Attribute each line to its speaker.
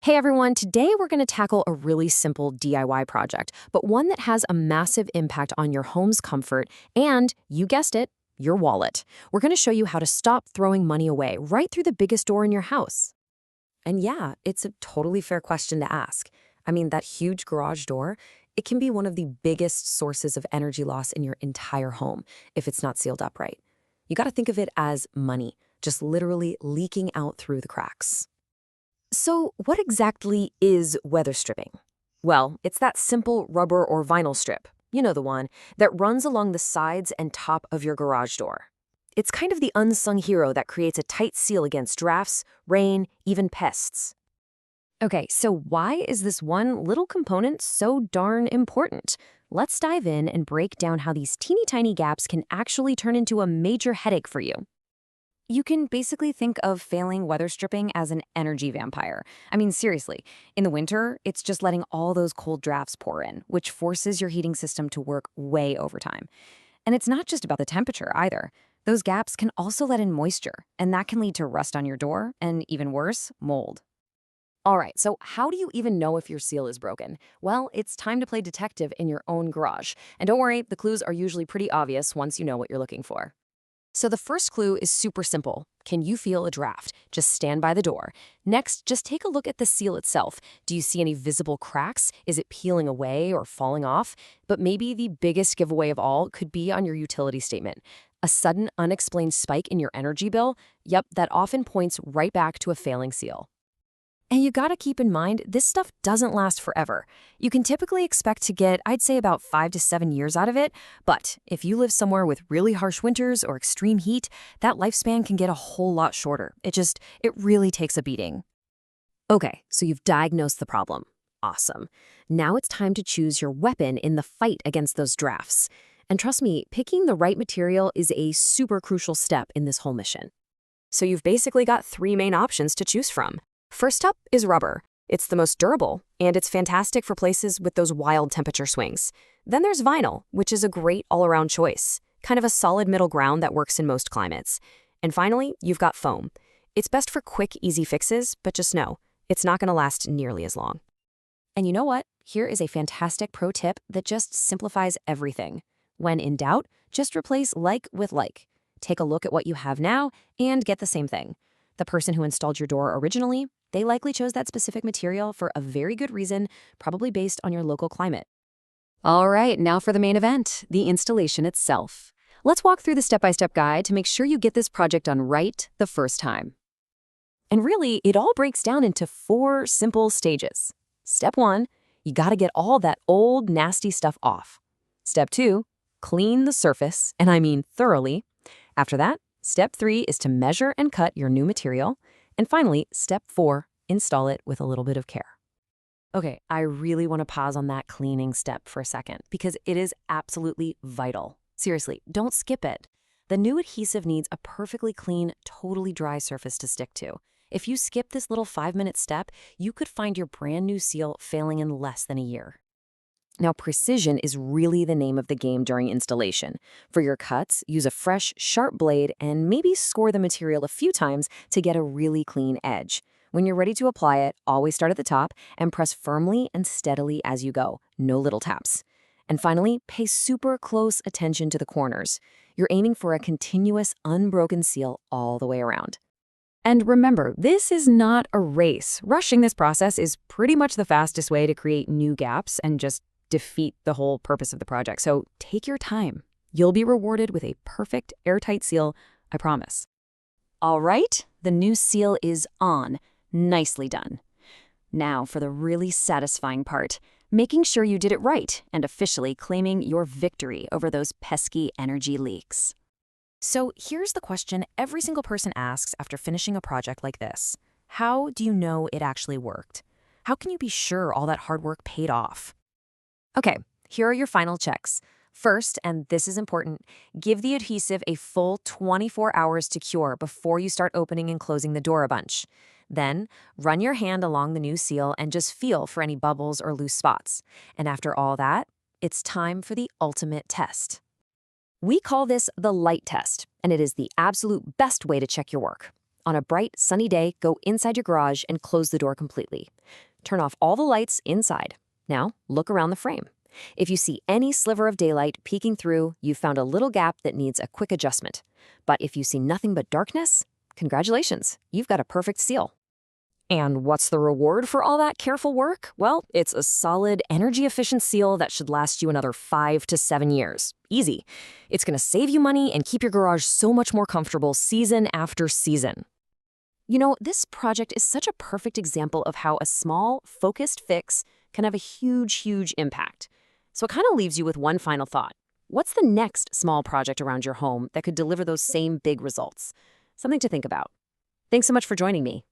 Speaker 1: Hey everyone, today we're going to tackle a really simple DIY project, but one that has a massive impact on your home's comfort and, you guessed it, your wallet. We're going to show you how to stop throwing money away right through the biggest door in your house. And yeah, it's a totally fair question to ask. I mean, that huge garage door, it can be one of the biggest sources of energy loss in your entire home if it's not sealed up right. You got to think of it as money, just literally leaking out through the cracks. So, what exactly is weather stripping? Well, it's that simple rubber or vinyl strip, you know the one, that runs along the sides and top of your garage door. It's kind of the unsung hero that creates a tight seal against drafts, rain, even pests. Okay, so why is this one little component so darn important? Let's dive in and break down how these teeny tiny gaps can actually turn into a major headache for you. You can basically think of failing weather stripping as an energy vampire. I mean, seriously, in the winter, it's just letting all those cold drafts pour in, which forces your heating system to work way overtime. And it's not just about the temperature either. Those gaps can also let in moisture, and that can lead to rust on your door and, even worse, mold. All right, so how do you even know if your seal is broken? Well, it's time to play detective in your own garage. And don't worry, the clues are usually pretty obvious once you know what you're looking for. So the first clue is super simple. Can you feel a draft? Just stand by the door. Next, just take a look at the seal itself. Do you see any visible cracks? Is it peeling away or falling off? But maybe the biggest giveaway of all could be on your utility statement. A sudden, unexplained spike in your energy bill? Yep, that often points right back to a failing seal. And you gotta keep in mind, this stuff doesn't last forever. You can typically expect to get, I'd say, about 5 to 7 years out of it, but if you live somewhere with really harsh winters or extreme heat, that lifespan can get a whole lot shorter. It really takes a beating. Okay, so you've diagnosed the problem. Awesome. Now it's time to choose your weapon in the fight against those drafts. And trust me, picking the right material is a super crucial step in this whole mission. So you've basically got three main options to choose from. First up is rubber. It's the most durable, and it's fantastic for places with those wild temperature swings. Then there's vinyl, which is a great all-around choice, kind of a solid middle ground that works in most climates. And finally, you've got foam. It's best for quick, easy fixes, but just know, it's not going to last nearly as long. And you know what? Here is a fantastic pro tip that just simplifies everything. When in doubt, just replace like with like. Take a look at what you have now and get the same thing. The person who installed your door originally, they likely chose that specific material for a very good reason, probably based on your local climate. All right, now for the main event, the installation itself. Let's walk through the step-by-step guide to make sure you get this project done right the first time. And really, it all breaks down into 4 simple stages. Step 1, you gotta get all that old, nasty stuff off. Step 2, clean the surface, and I mean thoroughly. After that, Step 3 is to measure and cut your new material. And finally, Step 4, install it with a little bit of care. Okay, I really want to pause on that cleaning step for a second because it is absolutely vital. Seriously, don't skip it. The new adhesive needs a perfectly clean, totally dry surface to stick to. If you skip this little 5-minute step, you could find your brand new seal failing in less than a year. Now, precision is really the name of the game during installation. For your cuts, use a fresh, sharp blade and maybe score the material a few times to get a really clean edge. When you're ready to apply it, always start at the top and press firmly and steadily as you go, no little taps. And finally, pay super close attention to the corners. You're aiming for a continuous, unbroken seal all the way around. And remember, this is not a race. Rushing this process is pretty much the fastest way to create new gaps and just defeat the whole purpose of the project. So take your time. You'll be rewarded with a perfect airtight seal, I promise. All right, the new seal is on. Nicely done. Now for the really satisfying part, making sure you did it right and officially claiming your victory over those pesky energy leaks. So here's the question every single person asks after finishing a project like this. How do you know it actually worked? How can you be sure all that hard work paid off? Okay, here are your final checks. First, and this is important, give the adhesive a full 24 hours to cure before you start opening and closing the door a bunch. Then, run your hand along the new seal and just feel for any bubbles or loose spots. And after all that, it's time for the ultimate test. We call this the light test, and it is the absolute best way to check your work. On a bright, sunny day, go inside your garage and close the door completely. Turn off all the lights inside. Now, look around the frame. If you see any sliver of daylight peeking through, you've found a little gap that needs a quick adjustment. But if you see nothing but darkness, congratulations, you've got a perfect seal. And what's the reward for all that careful work? Well, it's a solid, energy-efficient seal that should last you another 5 to 7 years. Easy. It's going to save you money and keep your garage so much more comfortable season after season. You know, this project is such a perfect example of how a small, focused fix can have a huge impact. So it kind of leaves you with one final thought. What's the next small project around your home that could deliver those same big results? Something to think about. Thanks so much for joining me.